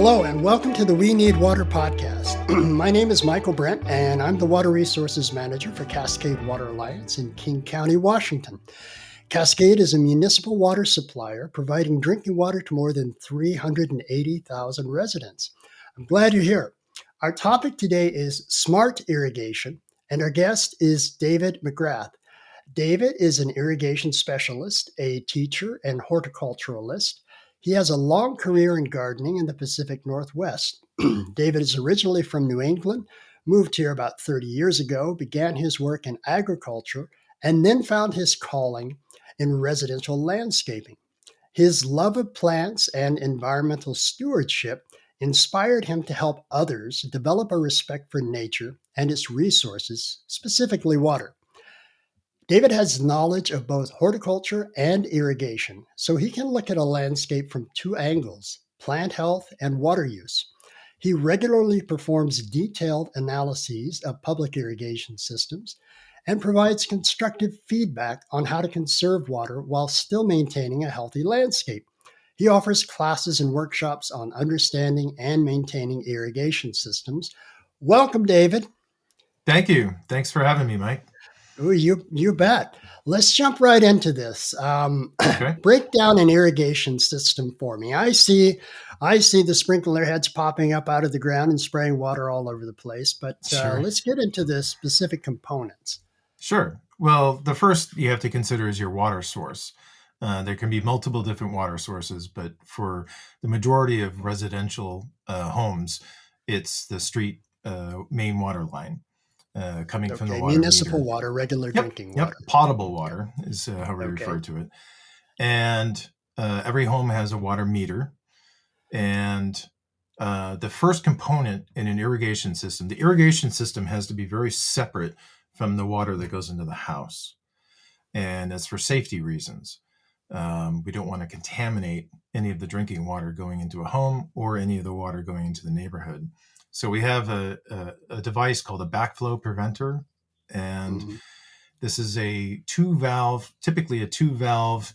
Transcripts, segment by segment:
Hello, and welcome to the We Need Water podcast. My name is Michael Brent, and I'm the Water Resources Manager for Cascade Water Alliance in King County, Washington. Cascade is a municipal water supplier providing drinking water to more than 380,000 residents. I'm glad you're here. Our topic today is smart irrigation, and our guest is David McGrath. David is an irrigation specialist, a teacher, and horticulturalist. He has a long career in gardening in the Pacific Northwest. David is originally from New England, moved here about 30 years ago, began his work in agriculture, and then found his calling in residential landscaping. His love of plants and environmental stewardship inspired him to help others develop a respect for nature and its resources, specifically water. David has knowledge of both horticulture and irrigation, so he can look at a landscape from two angles: plant health and water use. He regularly performs detailed analyses of public irrigation systems and provides constructive feedback on how to conserve water while still maintaining a healthy landscape. He offers classes and workshops on understanding and maintaining irrigation systems. Welcome, David. Thank you. Thanks for having me, Mike. Oh, you bet. Let's jump right into this. Okay. Break down an irrigation system for me. I see the sprinkler heads popping up out of the ground and spraying water all over the place. But Sure. let's get into the specific components. Sure. Well, the first you have to consider is your water source. There can be multiple different water sources, but for the majority of residential homes, it's the street main water line coming from the Okay, water municipal meter. water, regular drinking water. Potable water is how we Okay. refer to it. And every home has a water meter. And the first component in an irrigation system, the irrigation system has to be very separate from the water that goes into the house. And that's for safety reasons. We don't want to contaminate any of the drinking water going into a home or any of the water going into the neighborhood. So we have a device called a backflow preventer. And this is typically a two-valve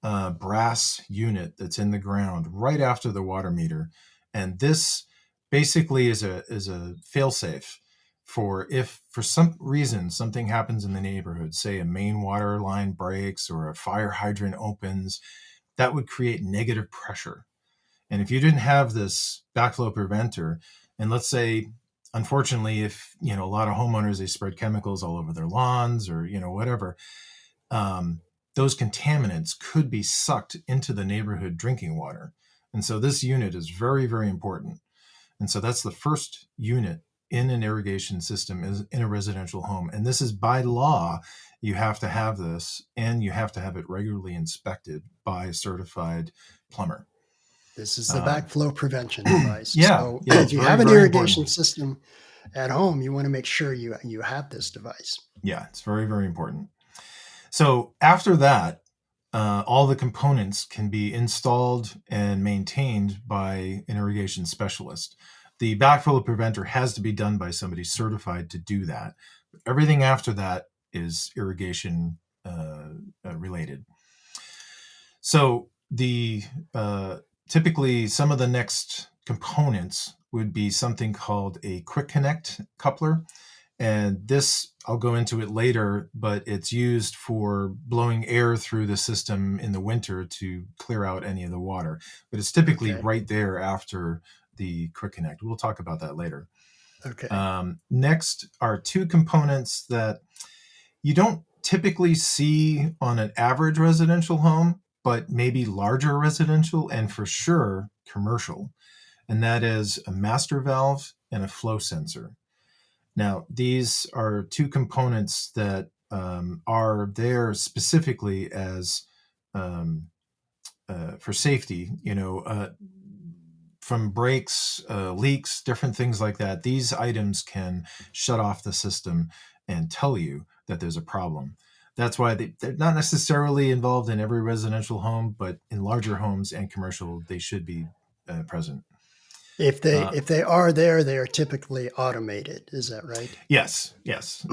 brass unit that's in the ground right after the water meter. And this basically is a fail-safe for if for some reason something happens in the neighborhood, say a main water line breaks or a fire hydrant opens, that would create negative pressure. And if you didn't have this backflow preventer, and let's say, unfortunately, if a lot of homeowners, they spread chemicals all over their lawns or whatever, those contaminants could be sucked into the neighborhood drinking water. And so this unit is very, very important. And so that's the first unit in an irrigation system is in a residential home. And this is by law, you have to have this, and you have to have it regularly inspected by a certified plumber. This is the backflow prevention device. Yeah. So Yeah, if you have an irrigation system at home, you want to make sure you have this device. Yeah, it's very, very important. So after that, all the components can be installed and maintained by an irrigation specialist. The backflow preventer has to be done by somebody certified to do that. Everything after that is irrigation related. So typically some of the next components would be something called a quick connect coupler. And this, I'll go into it later, but it's used for blowing air through the system in the winter to clear out any of the water. But it's typically right there after the quick connect. We'll talk about that later. Okay. Next are two components that you don't typically see on an average residential home, but maybe larger residential and for sure commercial. And that is a master valve and a flow sensor. Now, these are two components that are there specifically as for safety, from breaks, leaks, different things like that. These items can shut off the system and tell you that there's a problem. That's why they're not necessarily involved in every residential home, but in larger homes and commercial, they should be present. If they are there, they are typically automated. Is that right? Yes.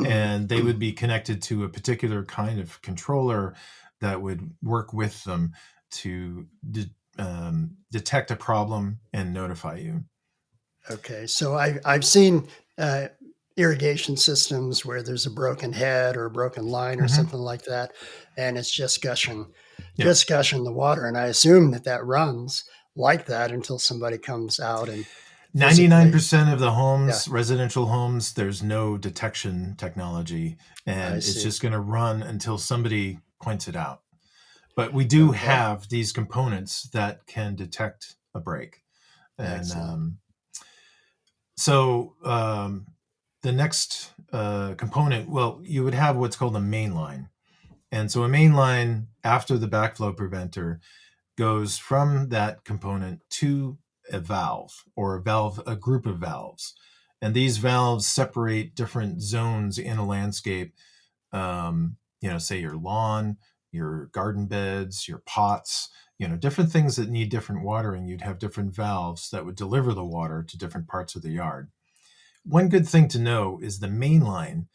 And they would be connected to a particular kind of controller that would work with them to detect a problem and notify you. Okay, so I've seen irrigation systems where there's a broken head or a broken line or Mm-hmm. something like that, and it's Yeah. just gushing the water. And I assume that that runs like that until somebody comes out and physically. 99% of the Yeah, homes, residential homes, there's no detection technology, I and it's see. just going to run until somebody points it out. But we do Okay, have these components that can detect a break. And excellent. so the next component, well, you would have what's called a main line. And so a main line after the backflow preventer goes from that component to a valve or a group of valves. And these valves separate different zones in a landscape. Say your lawn, your garden beds, your pots, different things that need different watering. You'd have different valves that would deliver the water to different parts of the yard. One good thing to know is the main line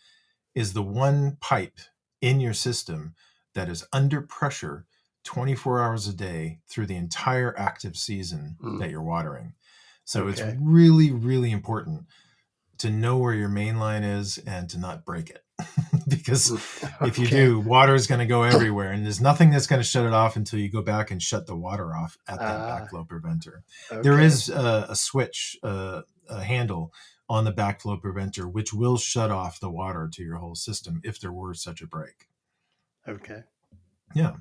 is the one pipe in your system that is under pressure 24 hours a day through the entire active season Mm, that you're watering. So it's okay. really, really important to know where your main line is and to not break it. Because Mm, if you okay. do, water is going to go everywhere, and there's nothing that's going to shut it off until you go back and shut the water off at that Ah, backflow preventer. There okay. is a switch, a handle on the backflow preventer, which will shut off the water to your whole system if there were such a break. Okay. Yeah.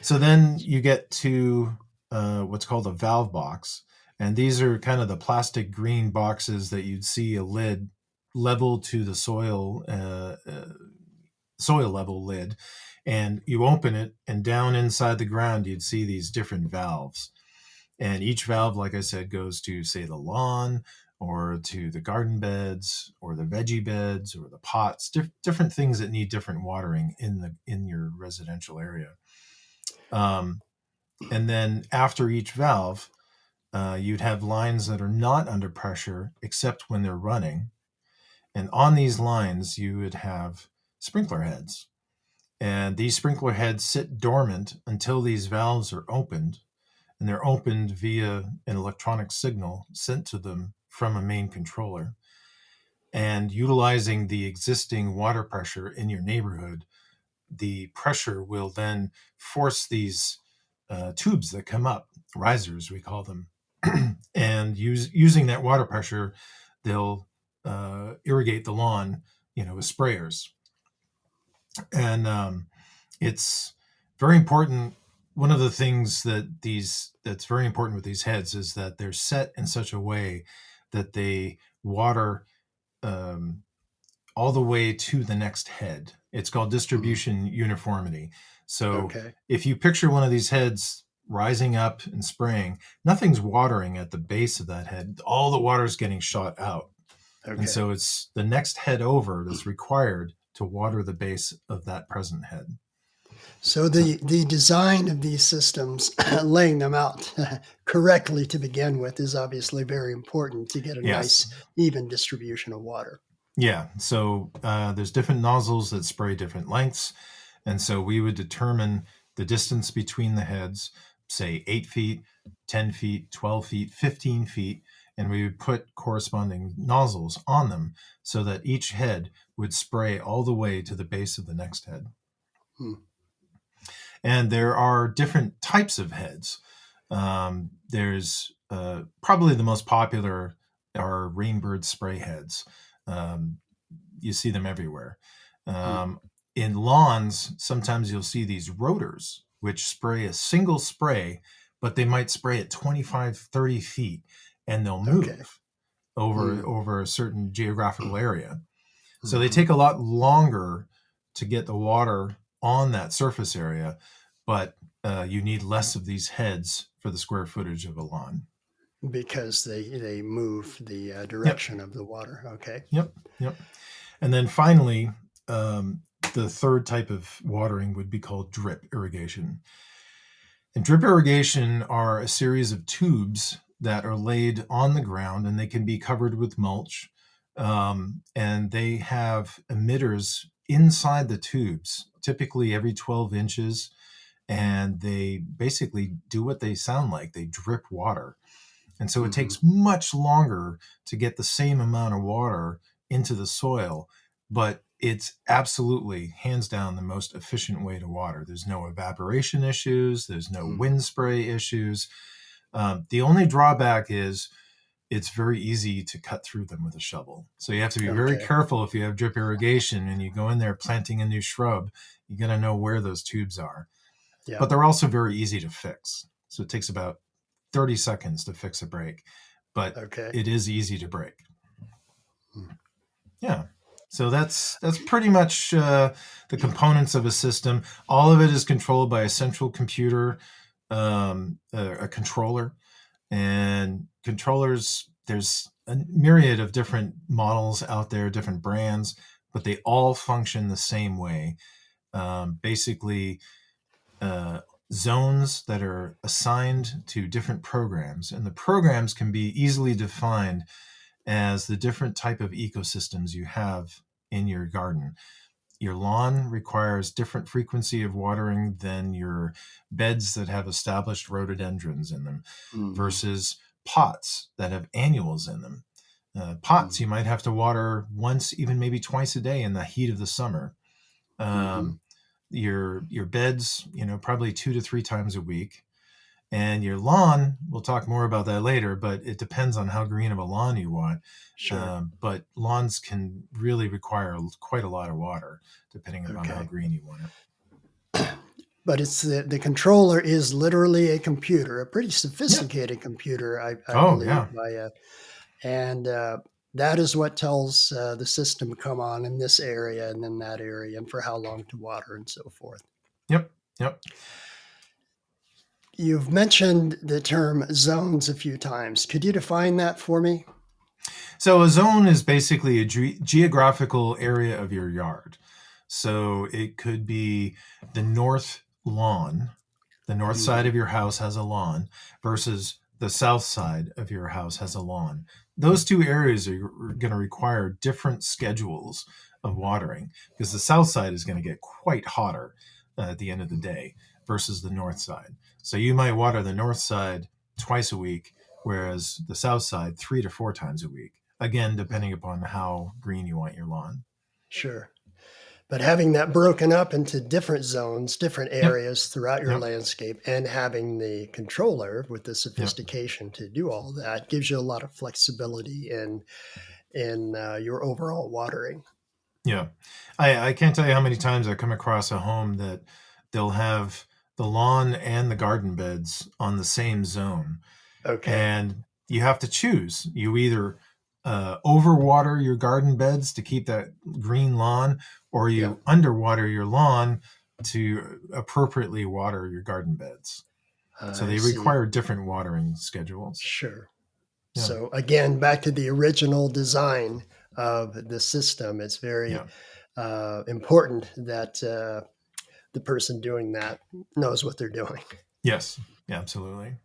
So then you get to what's called a valve box. And these are kind of the plastic green boxes that you'd see a lid level to the soil level lid. And you open it, and down inside the ground, you'd see these different valves. And each valve, like I said, goes to, say, the lawn or to the garden beds or the veggie beds or the pots, different things that need different watering in your residential area. Um, and then after each valve, you'd have lines that are not under pressure except when they're running. And on these lines, you would have sprinkler heads. And these sprinkler heads sit dormant until these valves are opened. And they're opened via an electronic signal sent to them from a main controller. And utilizing the existing water pressure in your neighborhood, the pressure will then force these tubes that come up, risers, we call them. And using that water pressure, they'll irrigate the lawn, with sprayers. And it's very important. One of the things that's very important with these heads is that they're set in such a way that they water um, all the way to the next head. It's called Mm, distribution uniformity. So okay. if you picture one of these heads rising up and spraying, nothing's watering at the base of that head. All the water's getting shot out. And Okay. so it's the next head over that's required to water the base of that present head. So So, the design of these systems, laying them out correctly to begin with, is obviously very important to get a yes. nice even distribution of water. Yeah. So there's different nozzles that spray different lengths. And so we would determine the distance between the heads, say 8 feet, 10 feet, 12 feet, 15 feet, and we would put corresponding nozzles on them so that each head would spray all the way to the base of the next head. Hmm. And there are different types of heads. There's probably the most popular are rainbird spray heads. Um, you see them everywhere. Hmm. Um, in lawns, sometimes you'll see these rotors, which spray a single spray, but they might spray at 25, 30 feet, and they'll Okay. move over, Hmm. over a certain geographical area. So they Hmm. take a lot longer to get the water on that surface area, but you need less of these heads for the square footage of a lawn. Because they move the Yep, direction of the water. Okay. yep, yep. And then finally, the third type of watering would be called drip irrigation. And drip irrigation are a series of tubes that are laid on the ground, and they can be covered with mulch. And they have emitters inside the tubes, typically every 12 inches. and they basically do what they sound like. They drip water. And so it Hmm. takes much longer to get the same amount of water into the soil, but it's absolutely, hands down, the most efficient way to water. There's no evaporation issues, there's no Hmm. wind spray issues. The only drawback is it's very easy to cut through them with a shovel. So you have to be very Okay. careful if you have drip irrigation and you go in there planting a new shrub, you got to know where those tubes are. Yeah. But they're also very easy to fix. So it takes about 30 seconds to fix a break, but Okay. it is easy to break. Mm. Yeah. So that's pretty much the components of a system. All of it is controlled by a central computer, a controller, and controllers. There's a myriad of different models out there, different brands, but they all function the same way. Basically, uh, zones that are assigned to different programs, and the programs can be easily defined as the different type of ecosystems you have in your garden. Your lawn requires different frequency of watering than your beds that have established rhododendrons in them Hmm. versus pots that have annuals in them. Pots you Hmm. might have to water once, even maybe twice a day in the heat of the summer. Hmm. Um, your beds, probably 2 to 3 times a week, and your lawn, we'll talk more about that later, but it depends on how green of a lawn you want. Sure. But lawns can really require quite a lot of water, depending upon how Okay. green you want it. But it's the controller is literally a computer, a pretty Yeah. sophisticated computer, I Oh, believe. yeah. And that is what tells the system to come on in this area and then that area and for how long to water and so forth. Yep. Yep. You've mentioned the term zones a few times. Could you define that for me? So a zone is basically a geographical area of your yard. So it could be the north lawn. The north side Hmm. of your house has a lawn versus the south side of your house has a lawn. Those two areas are going to require different schedules of watering because the south side is going to get quite hotter at the end of the day versus the north side. So you might water the north side twice a week, whereas the south side 3 to 4 times a week. Again, depending upon how green you want your lawn. Sure. But having that broken up into different zones, different Yep. areas throughout your Yep. landscape, and having the controller with the Yep. sophistication to do all that gives you a lot of flexibility in your overall watering. Yeah. I can't tell you how many times I come across a home that they'll have the lawn and the garden beds on the same zone. Okay. And you have to choose. You either overwater your garden beds to keep that green lawn, or Yeah. you underwater your lawn to appropriately water your garden beds. So I they see. require different watering schedules. Sure. Yeah. So again, back to the original design of the system, it's very Yeah. important that the person doing that knows what they're doing. Yes. Yeah, absolutely.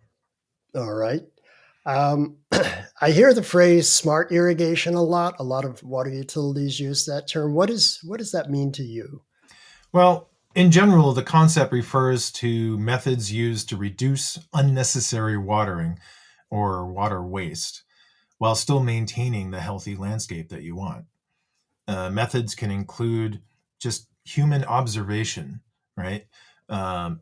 All right. I hear the phrase smart irrigation a lot. A lot of water utilities use that term. What does that mean to you? Well, in general, the concept refers to methods used to reduce unnecessary watering or water waste while still maintaining the healthy landscape that you want. Methods can include just human observation, right? Um,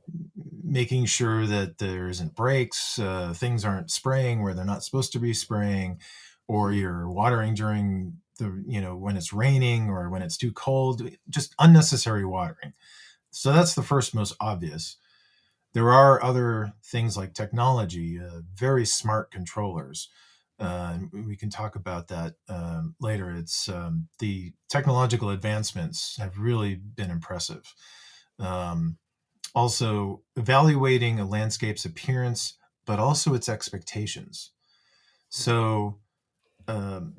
Making sure that there isn't breaks, things aren't spraying where they're not supposed to be spraying, or Hmm. you're watering during when it's raining or when it's too cold, just unnecessary watering. So that's the first most obvious. There are other things like technology, very smart controllers. We can talk about that later. It's the technological advancements have really been impressive. Um, Also, evaluating a landscape's appearance, but also its expectations. So, um,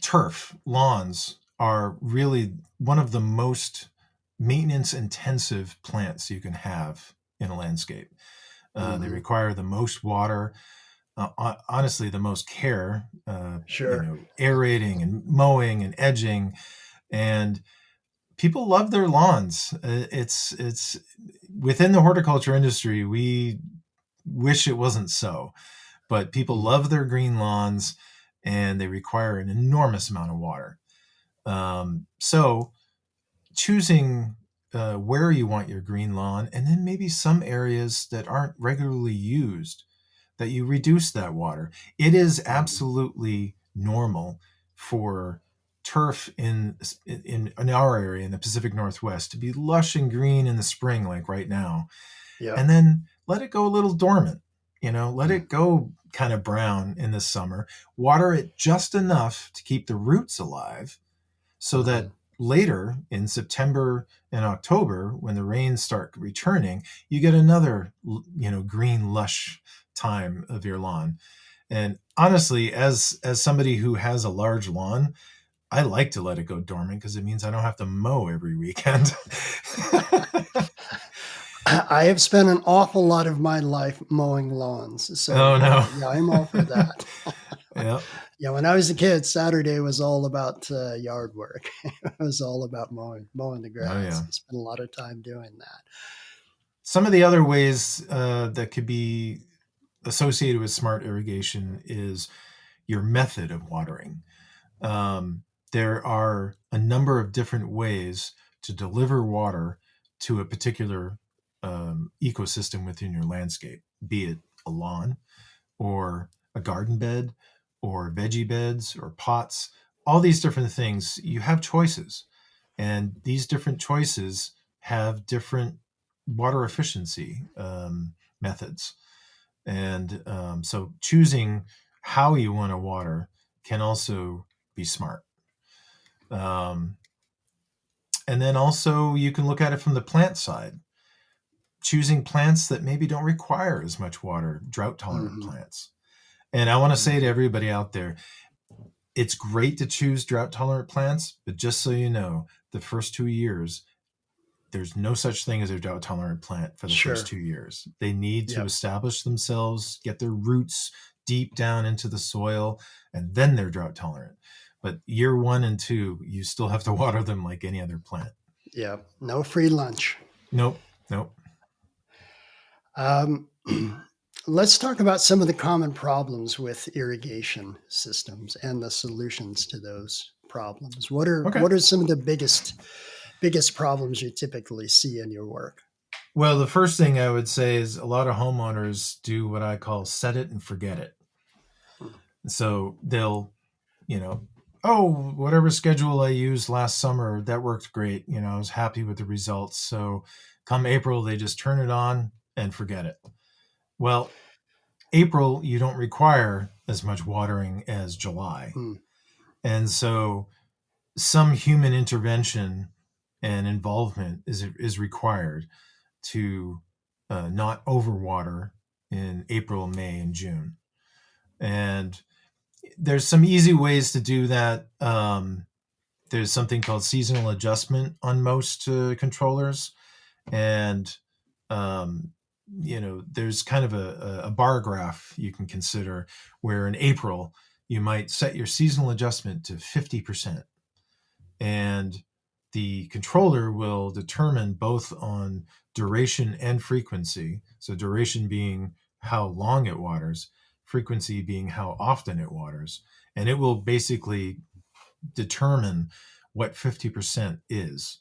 turf, lawns are really one of the most maintenance intensive plants you can have in a landscape. They Hmm. require the most water, honestly, the most care, Sure. aerating and mowing and edging. And people love their lawns. It's within the horticulture industry. We wish it wasn't so, but people Mm. love their green lawns, and they require an enormous amount of water. So choosing where you want your green lawn, and then maybe some areas that aren't regularly used, that you reduce that water. It is Mhm. absolutely normal for turf in our area in the Pacific Northwest to be lush and green in the spring, like right now, Yep. and then let it go a little dormant. Let Mm. it go kind of brown in the summer. Water it just enough to keep the roots alive, so Mhm. that later in September and October, when the rains start returning, you get another, green lush time of your lawn. And honestly, as somebody who has a large lawn, I like to let it go dormant because it means I don't have to mow every weekend. I have spent an awful lot of my life mowing lawns, Oh so no. yeah, I'm all for that. Yeah. Yeah, when I was a kid, Saturday was all about yard work. It was all about mowing the Oh grass. yeah. I spent a lot of time doing that. Some of the other ways that could be associated with smart irrigation is your method of watering. Um, there are a number of different ways to deliver water to a particular ecosystem within your landscape, be it a lawn or a garden bed or veggie beds or pots, all these different things. You have choices, and these different choices have different water efficiency methods. And so choosing how you want to water can also be smart. Um, and then also you can look at it from the plant side, choosing plants that maybe don't require as much water, drought tolerant Hmm. plants. And I want to say to Hmm. everybody out there, it's great to choose drought tolerant plants, but just so you know, the first 2 years, there's no such thing as a drought tolerant plant for the first Sure. 2 years. They need to Yep. establish themselves, get their roots deep down into the soil, and then they're drought tolerant. But year 1 and 2, you still have to water them like any other plant. Yep. No free lunch. Nope, nope. Um, let's talk about some of the common problems with irrigation systems and the solutions to those problems. What are Okay. what are some of the biggest problems you typically see in your work? Well, the first thing I would say is a lot of homeowners do what I call set it and forget it. Hmm. So they'll, you know, oh, whatever schedule I used last summer, that worked great. I was happy with the results. So come April, they just turn it on and forget it. Well, April, you don't require as much watering as July. Hmm. And so some human intervention and involvement is required to not overwater in April, May, and June. And there's some easy ways to do that. There's something called seasonal adjustment on most controllers, and um, there's kind of a bar graph you can consider, where in April you might set your seasonal adjustment to 50%, and the controller will determine both on duration and frequency. So duration being how long it waters, frequency being how often it waters, and it will basically determine what 50% is,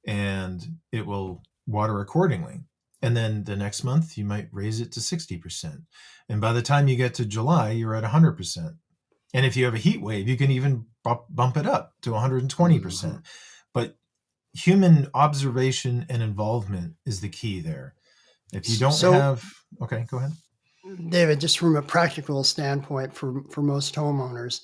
and it will water accordingly. And then the next month, you might raise it to 60%. And by the time you get to July, you're at 100%. And if you have a heat wave, you can even bump it up to Hmm. 120%. But human observation and involvement is the key there. If you don't So, have, okay, go ahead. David, just from a practical standpoint for most homeowners,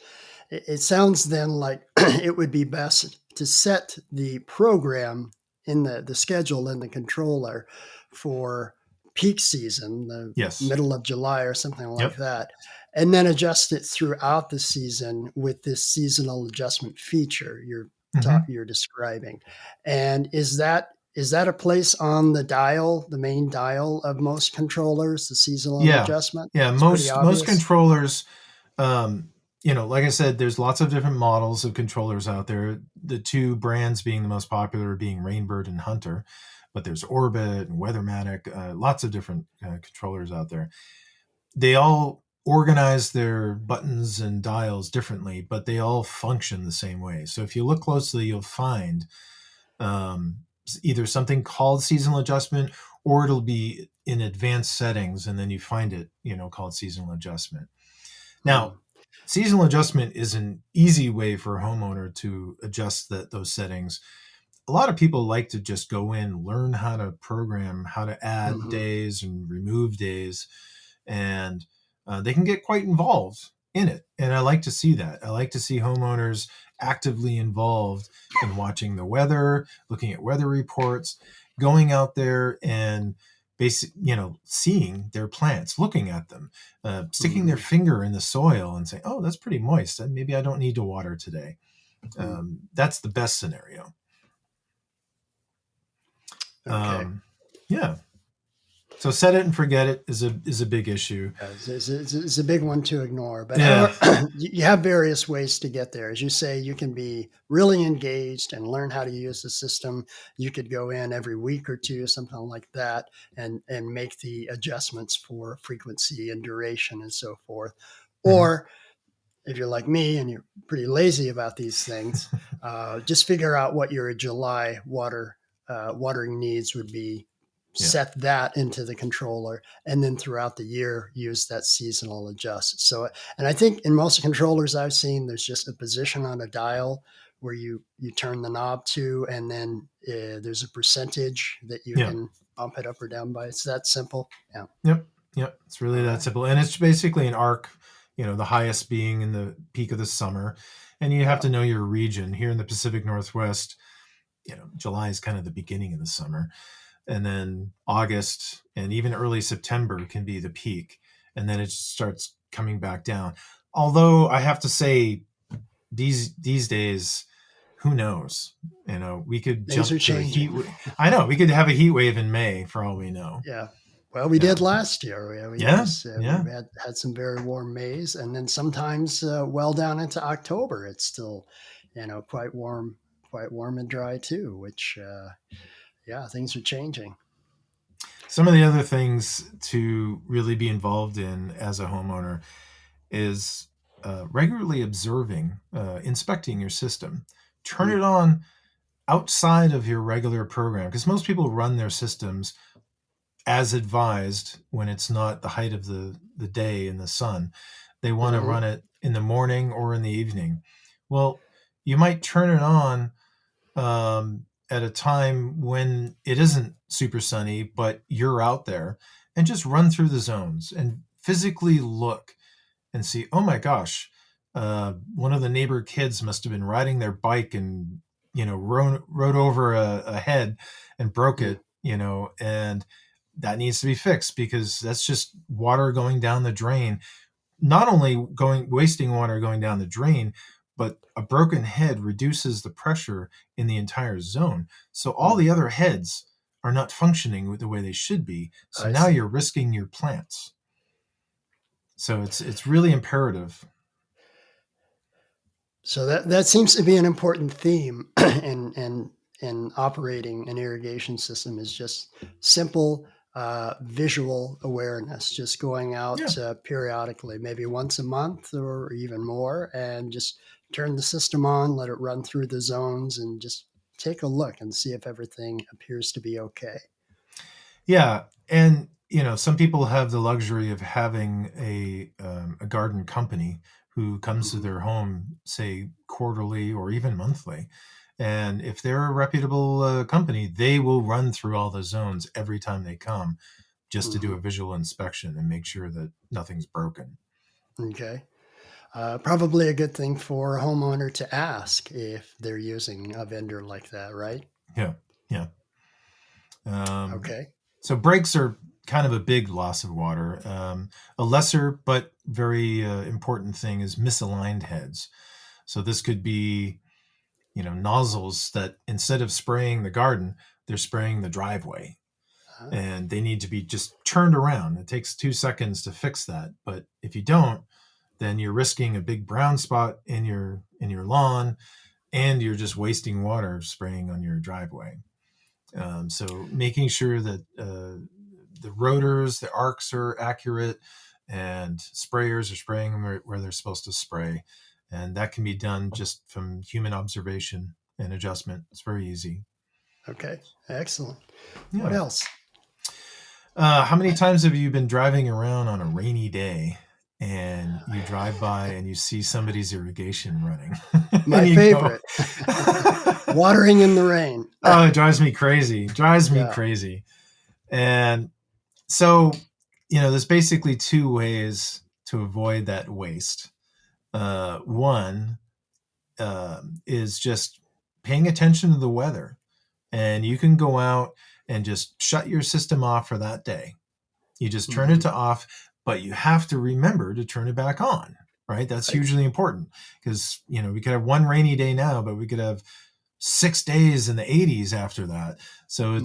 it sounds then like it would be best to set the program in the schedule in the controller for peak season, the Yes. middle of July or something like Yep. that, and then adjust it throughout the season with this seasonal adjustment feature Mm-hmm. you're describing. And is that a place on the dial, the main dial of most controllers, the seasonal Yeah. adjustment? Yeah. It's pretty Most obvious. controllers. like I said, there's lots of different models of controllers out there. The two brands being the most popular being Rainbird and Hunter, but there's Orbit and Weathermatic, lots of different controllers out there. They all organize their buttons and dials differently, but they all function the same way. So if you look closely, you'll find um, either something called seasonal adjustment, or it'll be in advanced settings, and then you find it, called seasonal adjustment. Now, seasonal adjustment is an easy way for a homeowner to adjust those settings. A lot of people like to just go in, learn how to program, how to add days and remove days, and they can get quite involved in it. And I like to see that. I like to see homeowners actively involved in watching the weather, looking at weather reports, going out there and seeing their plants, looking at them, sticking their finger in the soil and saying, oh, that's pretty moist. Maybe I don't need to water today. That's the best scenario. Okay. Yeah. So set it and forget it is a big issue. It's a big one to ignore, but Yeah. you have various ways to get there. As you say, you can be really engaged and learn how to use the system. You could go in every week or two, something like that, and make the adjustments for frequency and duration and so forth. Or if you're like me and you're pretty lazy about these things, just figure out what your July watering needs would be, set that into the controller, and then throughout the year use that seasonal adjust. So, and I think in most controllers I've seen, there's just a position on a dial where you turn the knob to, and then there's a percentage that you can bump it up or down by. It's that simple. Yeah. Yep. It's really that simple, and it's basically an arc. The highest being in the peak of the summer, and you have to know your region. Here in the Pacific Northwest, July is kind of the beginning of the summer. And then August and even early September can be the peak. And then it starts coming back down. Although I have to say, these days, who knows? We could Things jump are to a changing. heat wave. I know we could have a heat wave in May for all we know. Yeah. Well, we did last year. We had some very warm Mays, and then sometimes well down into October, it's still, quite warm and dry too. Which, things are changing. Some of the other things to really be involved in as a homeowner is regularly observing, inspecting your system. Turn it on outside of your regular program, because most people run their systems as advised when it's not the height of the day in the sun. They want to run it in the morning or in the evening. Well, you might turn it on at a time when it isn't super sunny, but you're out there, and just run through the zones and physically look and see, oh my gosh, one of the neighbor kids must have been riding their bike and, rode over a head and broke it, and that needs to be fixed, because that's just water going down the drain. Not only wasting water going down the drain, but a broken head reduces the pressure in the entire zone. So all the other heads are not functioning the way they should be. So now you're risking your plants. So it's really imperative. So that seems to be an important theme in operating an irrigation system, is just simple visual awareness, just going out periodically, maybe once a month or even more, and just turn the system on, let it run through the zones, and just take a look and see if everything appears to be okay. Yeah. And, some people have the luxury of having a garden company who comes to their home, say quarterly or even monthly. And if they're a reputable company, they will run through all the zones every time they come, just to do a visual inspection and make sure that nothing's broken. Okay. Probably a good thing for a homeowner to ask if they're using a vendor like that, right? Yeah. Okay. So breaks are kind of a big loss of water. A lesser but very important thing is misaligned heads. So this could be, nozzles that instead of spraying the garden, they're spraying the driveway. And they need to be just turned around. It takes 2 seconds to fix that. But if you don't, then you're risking a big brown spot in your lawn, and you're just wasting water spraying on your driveway. So making sure that the rotors, the arcs are accurate, and sprayers are spraying them where they're supposed to spray. And that can be done just from human observation and adjustment. It's very easy. Okay, excellent. What Yeah. else? How many times have you been driving around on a rainy day and you drive by and you see somebody's irrigation running? My And you go, favorite, watering in the rain. oh, it drives me crazy. Drives me Yeah. crazy. And so, there's basically two ways to avoid that waste. One is just paying attention to the weather. And you can go out and just shut your system off for that day. You just turn it to off, but you have to remember to turn it back on, right? That's hugely important because, we could have one rainy day now, but we could have 6 days in the 80s after that. So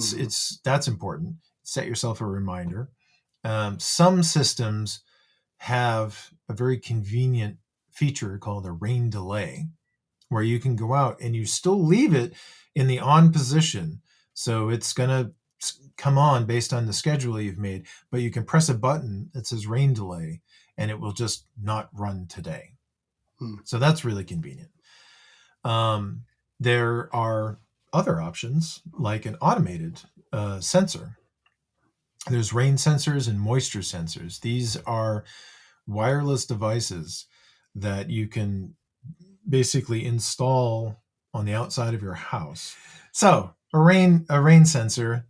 that's important. Set yourself a reminder. Some systems have a very convenient feature called a rain delay, where you can go out and you still leave it in the on position. So it's going to come on based on the schedule you've made, but you can press a button that says rain delay and it will just not run today. So that's really convenient. There are other options like an automated sensor. There's rain sensors and moisture sensors. These are wireless devices that you can basically install on the outside of your house. So a rain sensor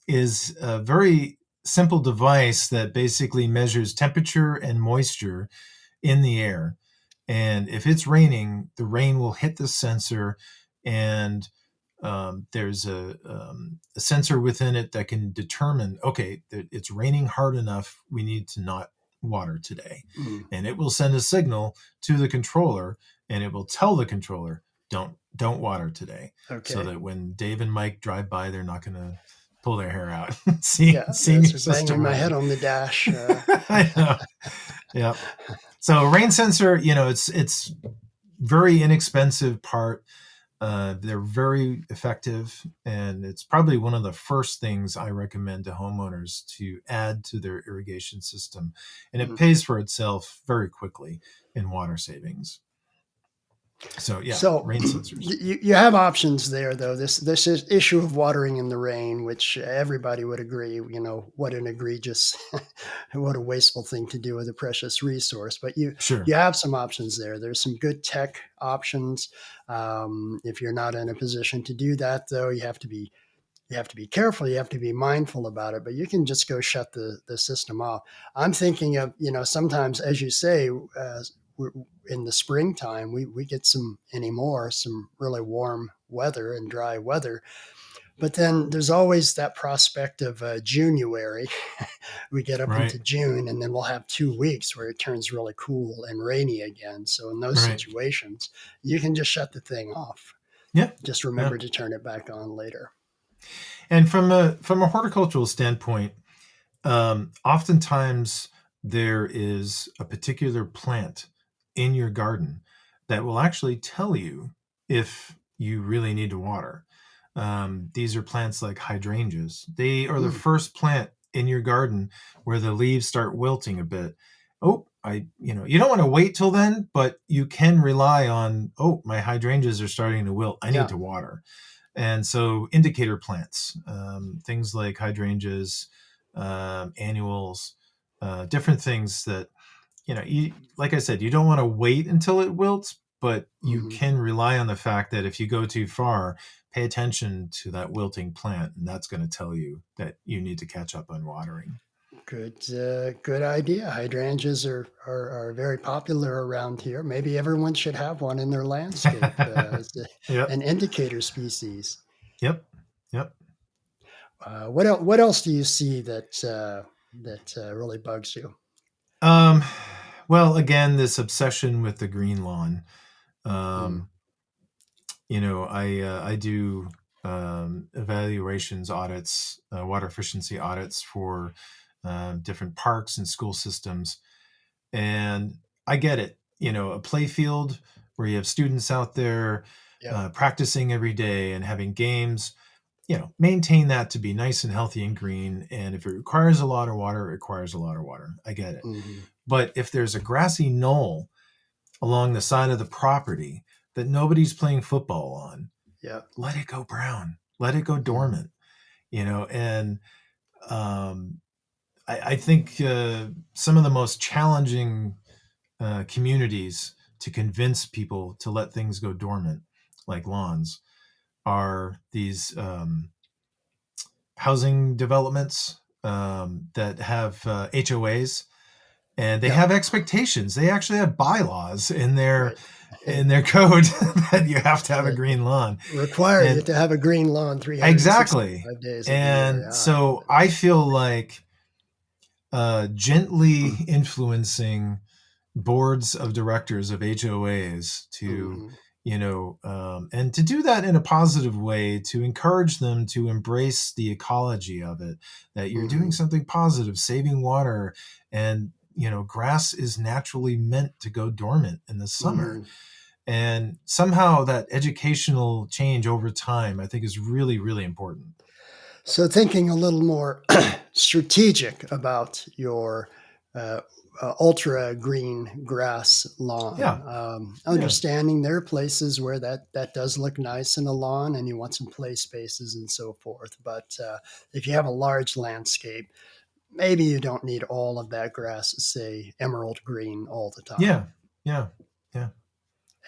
is a very simple device that basically measures temperature and moisture in the air. And if it's raining, the rain will hit the sensor, and there's a sensor within it that can determine, okay, it's raining hard enough. We need to not water today. And it will send a signal to the controller, and it will tell the controller, don't water today. Okay. So that when Dave and Mike drive by, they're not going to pull their hair out. Seeing your system banging my running. head on the dash. I know. Yeah. So rain sensor, it's very inexpensive part. They're very effective, and it's probably one of the first things I recommend to homeowners to add to their irrigation system. And it pays for itself very quickly in water savings. So rain sensors. You have options there, though. This is issue of watering in the rain, which everybody would agree. What an egregious, what a wasteful thing to do with a precious resource. But you have some options there. There's some good tech options. If you're not in a position to do that, though, you have to be careful. You have to be mindful about it. But you can just go shut the system off. I'm thinking of sometimes, as you say. In the springtime, we get some really warm weather and dry weather. But then there's always that prospect of January. We get up into June, and then we'll have 2 weeks where it turns really cool and rainy again. So in those situations, you can just shut the thing off. Yeah. Just remember to turn it back on later. And from a horticultural standpoint, oftentimes there is a particular plant in your garden that will actually tell you if you really need to water. These are plants like hydrangeas. They are the first plant in your garden where the leaves start wilting a bit. You don't want to wait till then, but you can rely on, my hydrangeas are starting to wilt. I need to water. And so indicator plants, things like hydrangeas, annuals, different things that, like I said, you don't want to wait until it wilts, but you can rely on the fact that if you go too far, pay attention to that wilting plant, and that's going to tell you that you need to catch up on watering. Good idea. Hydrangeas are very popular around here. Maybe everyone should have one in their landscape as an indicator species. Yep. What else do you see that really bugs you? Well, again, this obsession with the green lawn. I do evaluations, audits, water efficiency audits for different parks and school systems. And I get it. A play field where you have students out there Yep. practicing every day and having games, maintain that to be nice and healthy and green. And if it requires a lot of water, it requires a lot of water. I get it. Hmm. But if there's a grassy knoll along the side of the property that nobody's playing football on, Yep. let it go brown, let it go Hmm. dormant, and um, I think some of the most challenging communities to convince people to let things go dormant, like lawns, are these housing developments that have HOAs, and they Yep. have expectations. They actually have bylaws in their Right. in their code that you have to have a That green lawn. require you And to have a green lawn exactly. 365 days of the year. And so I feel like gently Yeah. influencing boards of directors of HOAs to, Hmm. and to do that in a positive way, to encourage them to embrace the ecology of it, that you're doing Hmm. something positive, saving water. And, grass is naturally meant to go dormant in the summer. Hmm. And somehow that educational change over time, I think, is really, really important. So, thinking a little more strategic about your uh, ultra green grass lawn, Yeah. Yeah. understanding there are places where that does look nice in a lawn, and you want some play spaces and so forth. But if you have a large landscape, maybe you don't need all of that grass, say emerald green, all the time. Yeah. Yeah. Yeah.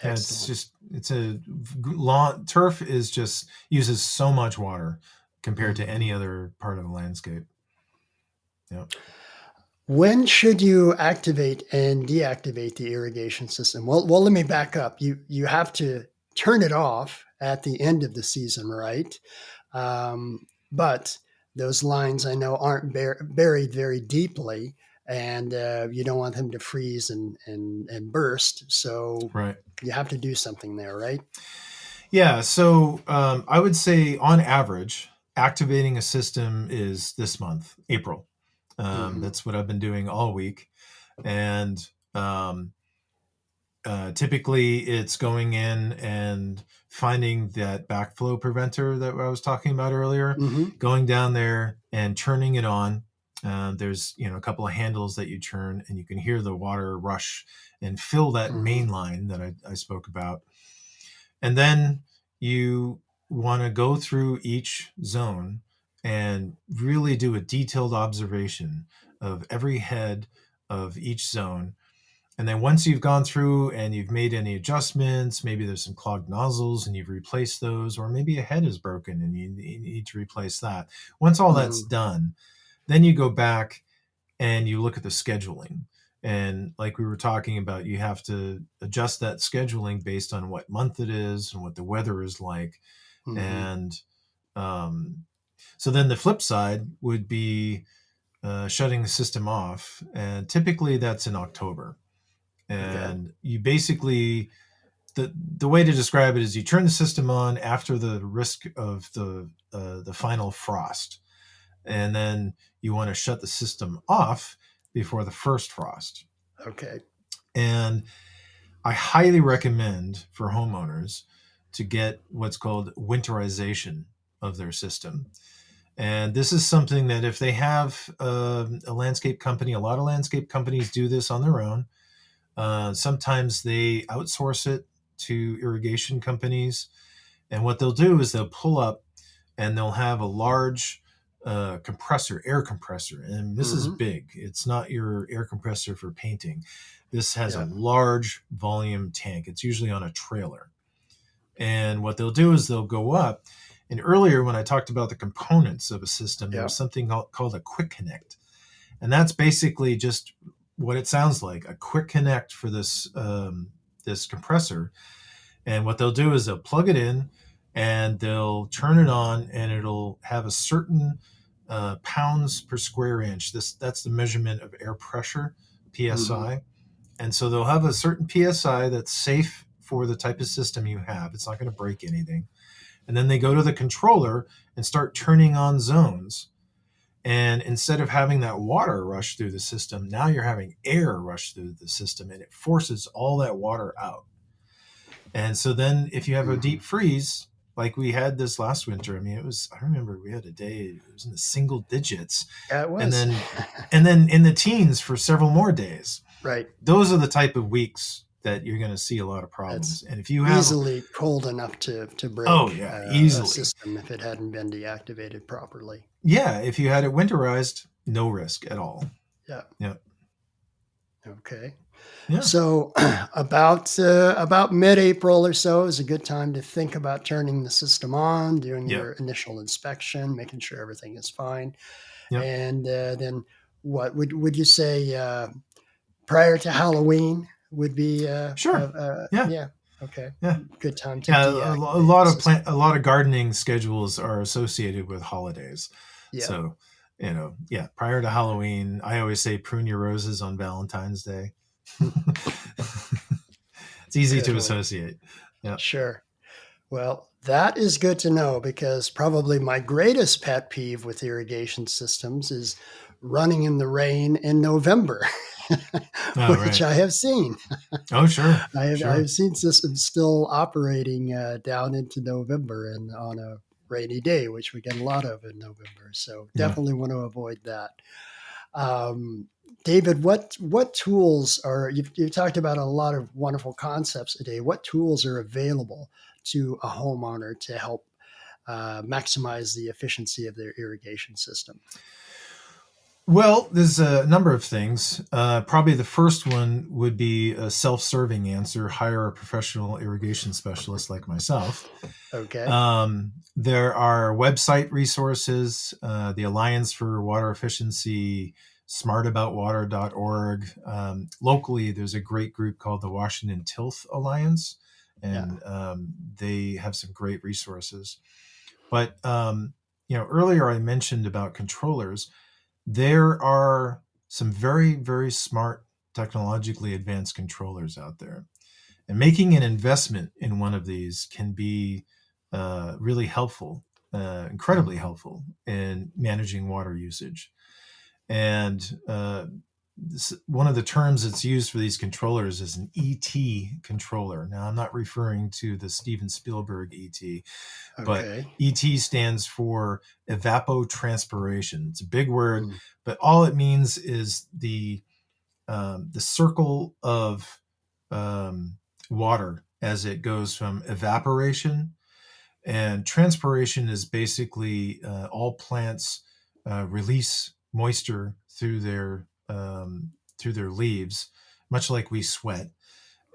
Yeah, Excellent. it's a lawn turf is just uses so much water compared to any Mhm. other part of the landscape. Yeah. When should you activate and deactivate the irrigation system? Well, let me back up. You have to turn it off at the end of the season, right? But those lines I know aren't buried very deeply, and you don't want them to freeze and burst. So Right. you have to do something there, right? Yeah. So I would say on average, activating a system is this month, April. Hmm. That's what I've been doing all week, and um, typically it's going in and finding that backflow preventer that I was talking about earlier, Hmm. going down there and turning it on. There's a couple of handles that you turn, and you can hear the water rush and fill that Hmm. main line that I spoke about. And then you want to go through each zone and really do a detailed observation of every head of each zone. And then once you've gone through and you've made any adjustments, maybe there's some clogged nozzles and you've replaced those, or maybe a head is broken and you need to replace that. Once all that's Hmm. done, then you go back and you look at the scheduling. And like we were talking about, you have to adjust that scheduling based on what month it is and what the weather is like. Hmm. And um, so then the flip side would be shutting the system off. And typically that's in October. Okay. And you basically, the way to describe it is you turn the system on after the risk of the final frost, and then you want to shut the system off before the first frost. Okay. And I highly recommend for homeowners to get what's called winterization of their system. And this is something that if they have a landscape company, a lot of landscape companies do this on their own. Sometimes they outsource it to irrigation companies. And what they'll do is they'll pull up and they'll have a large compressor, air compressor. And this is Hmm. big. It's not your air compressor for painting. This has a Yeah. large volume tank. It's usually on a trailer. And what they'll do is they'll go up. And earlier, when I talked about the components of a system, there Yeah. was something called a quick connect. And that's basically just what it sounds like, a quick connect for this compressor. And what they'll do is they'll plug it in and they'll turn it on, and it'll have a certain pounds per square inch. That's the measurement of air pressure, Hmm. psi. And so they'll have a certain psi that's safe for the type of system you have. It's not going to break anything. And then they go to the controller and start turning on zones. And instead of having that water rush through the system, now you're having air rush through the system, and it forces all that water out. And so then if you have a Mhm. deep freeze, like we had this last winter, I mean, I remember we had a day, it was in the single digits, Yeah, it and was. then in the teens for several more days. Right. Those are the type of weeks that you're going to see a lot of problems. That's And if you have, easily cold enough to oh break yeah, a easily. system if it hadn't been deactivated properly. Yeah, if you had it winterized, no risk at all. Yeah. Yeah. Okay. Yeah. So about mid-April or so is a good time to think about turning the system on, doing Yep. your initial inspection, making sure everything is fine, Yep. and then what would you say prior to Halloween would be? Sure. Yeah. Yeah. Okay. Yeah. Good time to Yeah. A deactivate lot the of system. a lot of gardening schedules are associated with holidays. Yeah. So, yeah, prior to Halloween, I always say prune your roses on Valentine's Day. It's easy Good to one. associate. Yeah. Sure. Well, that is good to know because probably my greatest pet peeve with irrigation systems is running in the rain in November, Oh, which right. I have seen. Oh, sure. I've Sure. seen systems still operating down into November and on a rainy day, which we get a lot of in November. So Yeah. definitely want to avoid that. Um, David, what tools are you've talked about a lot of wonderful concepts today. What tools are available to a homeowner to help maximize the efficiency of their irrigation system? Well, there's a number of things. Probably the first one would be a self-serving answer: hire a professional irrigation specialist like myself. Okay. There are website resources, the Alliance for Water Efficiency, smartaboutwater.org. Locally, there's a great group called the Washington Tilth Alliance, Yeah. and they have some great resources. But earlier I mentioned about controllers. There are some very, very smart, technologically advanced controllers out there. And making an investment in one of these can be really helpful, incredibly Mhm. helpful in managing water usage. And one of the terms that's used for these controllers is an ET controller. Now, I'm not referring to the Steven Spielberg ET, but Okay. ET stands for evapotranspiration. It's a big word, Mm. but all it means is the circle of water as it goes from evaporation, and transpiration is basically all plants release moisture through their leaves, much like we sweat,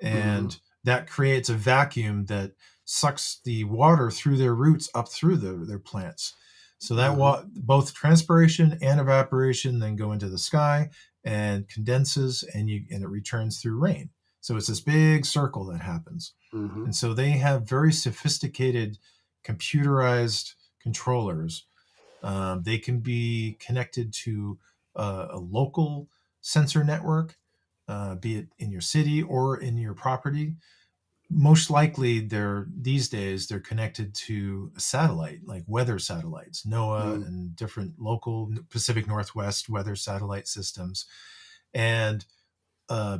Mhm. and that creates a vacuum that sucks the water through their roots up through their plants. So that Mhm. both transpiration and evaporation then go into the sky and condenses, and it returns through rain. So it's this big circle that happens. Mhm. And so they have very sophisticated computerized controllers. They can be connected to a local sensor network, be it in your city or in your property. Most likely, these days they're connected to a satellite, like weather satellites, NOAA, Mm. and different local Pacific Northwest weather satellite systems. And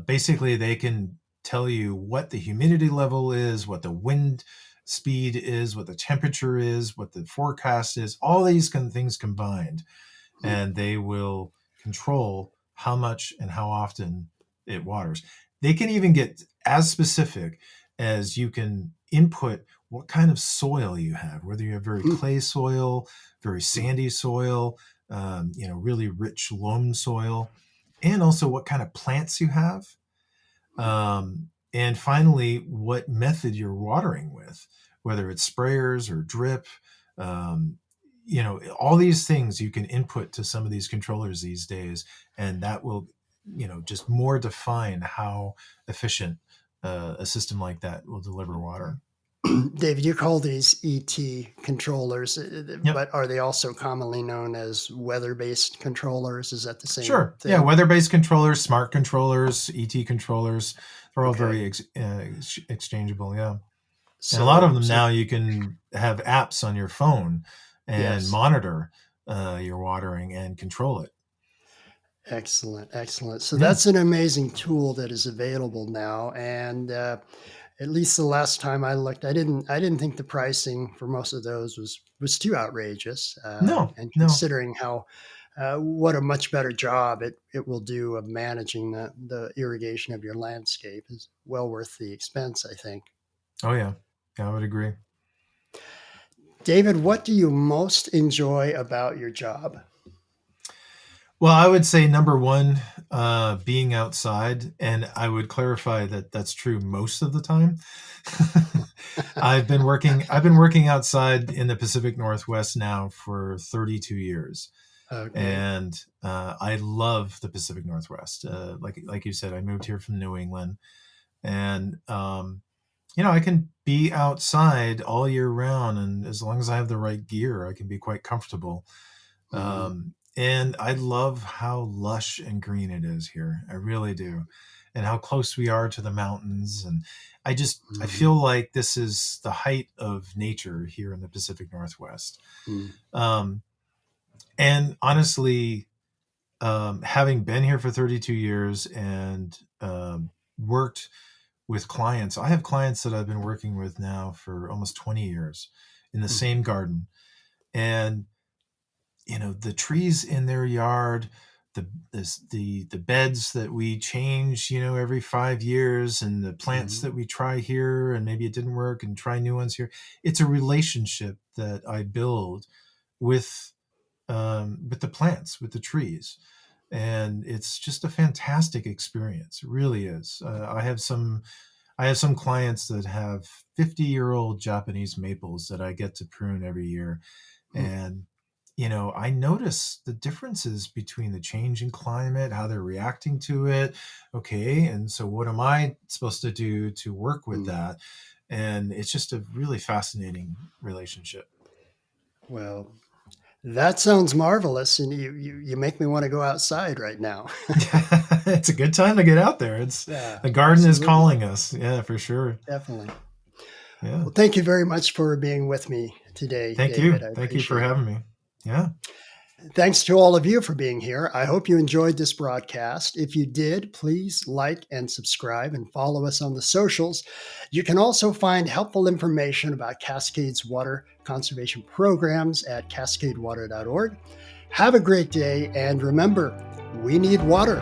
basically, they can tell you what the humidity level is, what the wind speed is, what the temperature is, what the forecast is, all these things combined, Mm. and they will control how much and how often it waters. They can even get as specific as you can input what kind of soil you have, whether you have very Mm. clay soil, very Mm. sandy soil, really rich loam soil, and also what kind of plants you have. Mm. And finally, what method you're watering with, whether it's sprayers or drip. Um, all these things you can input to some of these controllers these days, and that will, just more define how efficient a system like that will deliver water. David, you call these ET controllers, Yep. but are they also commonly known as weather-based controllers? Is that the same Sure. Yeah. thing? Weather-based controllers, smart controllers, ET controllers, they're all Okay. very exchangeable. Yeah. And a lot of So, them so now you can have apps on your phone and yes. monitor. your watering and control it. Excellent, excellent. So Yeah. that's an amazing tool that is available now, and at least the last time I looked, I didn't think the pricing for most of those was too outrageous, No, and no. considering how what a much better job it will do of managing the irrigation of your landscape is well worth the expense, I think. Oh, yeah. Yeah, I would agree. David, what do you most enjoy about your job? Well, I would say number one, being outside, and I would clarify that that's true most of the time. I've been working outside in the Pacific Northwest now for 32 years, Okay. and I love the Pacific Northwest. Like you said, I moved here from New England, and I can be outside all year round, and as long as I have the right gear, I can be quite comfortable. Mhm. And I love how lush and green it is here. I really do. And how close we are to the mountains. And I Mhm. feel like this is the height of nature here in the Pacific Northwest. Mhm. Um, and honestly, having been here for 32 years and worked with clients, I have clients that I've been working with now for almost 20 years in the Mhm. same garden. And the trees in their yard, the beds that we change every 5 years, and the plants Mhm. that we try here and maybe it didn't work and try new ones here. It's a relationship that I build with with the plants, with the trees, and it's just a fantastic experience. It really is. I have some clients that have 50-year-old Japanese maples that I get to prune every year, Mhm. and I notice the differences between the change in climate, how they're reacting to it. Okay, and so what am I supposed to do to work with Mhm. that? And it's just a really fascinating relationship. Well, that sounds marvelous, and you make me want to go outside right now. It's a good time to get out there. It's Yeah, The garden is absolutely, calling us. Yeah, for sure. definitely. Yeah. Well, thank you very much for being with me today, Thank David. you. I Thank you for appreciate it. having me. Yeah. Thanks to all of you for being here. I hope you enjoyed this broadcast. If you did, please like and subscribe and follow us on the socials. You can also find helpful information about Cascade's water conservation programs at cascadewater.org. Have a great day, and remember, we need water.